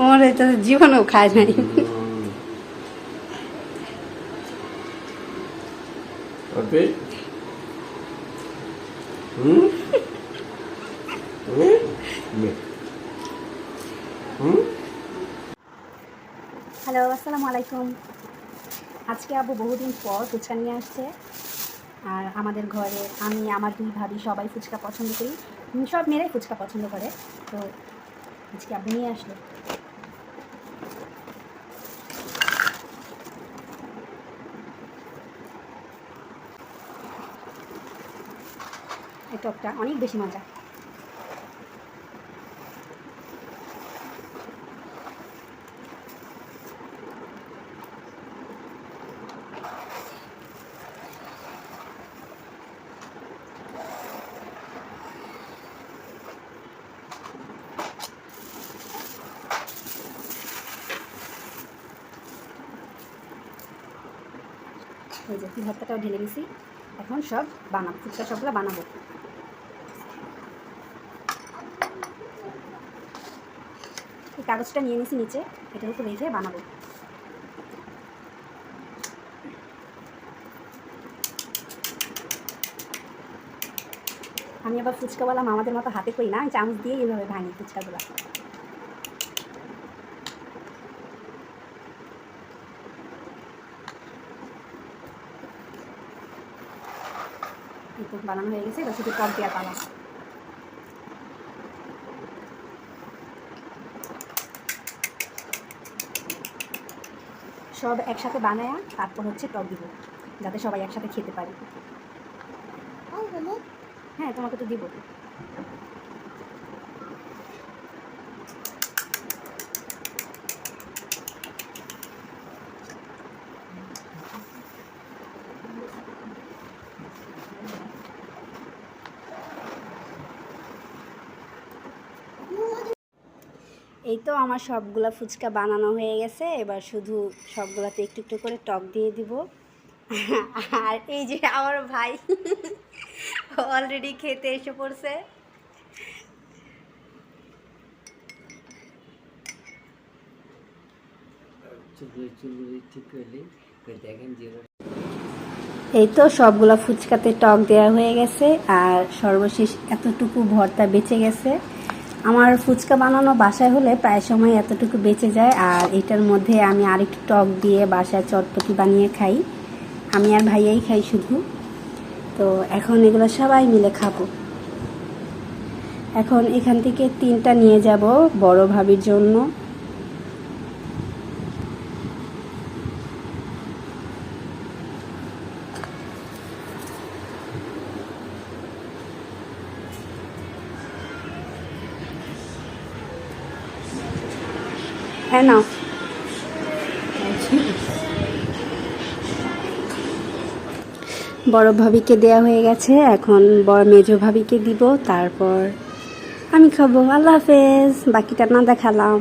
আমার এটা জীবনেও খায় নাই। হ্যালো, আসসালামু আলাইকুম। আজকে আবু বহুদিন পর ফুচকা নিয়ে আসছে। আর আমাদের ঘরে আমি, আমার দুই ভাবি সবাই ফুচকা পছন্দ করি। সব মেয়েরাই ফুচকা পছন্দ করে। তো আজকে আবু নিয়ে আসলো। এই টকটা অনেক বেশি মজা। এই যে ভর্তাটাও ঢেলে দিছি। এখন সব বানাবো, ফুচকা সবগুলো বানাবো। এই কাগজটা নিয়ে নিছি নিচে, এটার উপর রেখে বানাবো। আমি আবার ফুচকাওয়ালা মামাদের মতো হাতে করি না, চামচ দিয়ে এইভাবে ভাঙি ফুচকাগুলো। একটু বানানো হয়ে গেছে, এবার শুধু টক দেওয়া পালা। সব একসাথে বানায় তারপর হচ্ছে টক দিব, যাতে সবাই একসাথে খেতে পারে। হ্যাঁ, তোমাকে তো দিব। এই তো আমার সবগুলা ফুচকা বানানো হয়ে গেছে। এবার শুধু সবগুলাতে একটু একটু করে টক দিয়ে দিব। আর এই যে আমার ভাই অলরেডি খেতে এসে পড়ছে। এই তো সবগুলা ফুচকাতে টক দেওয়া হয়ে গেছে, আর সর্বশেষ এতটুকু ভর্তা বেঁচে গেছে। আমার ফুচকা বানানো বাসায় হলে প্রায় সময় এতটুকু বেঁচে যায়, আর এটার মধ্যে আমি আরেকটু টক দিয়ে বাসায় চটপটি বানিয়ে খাই। আমি আর ভাইয়াই খাই শুধু। তো এখন এগুলো সবাই মিলে খাবো। এখন এখান থেকে 3টা নিয়ে যাব বড় ভাবির জন্য। হ্যাঁ, নাও। বড় ভাবিকে দেয়া হয়ে গেছে, এখন বড় মেজো ভাবিকে দিব, তারপর আমি খাবো। আল্লাহ হাফেজ। বাকিটা না দেখালাম।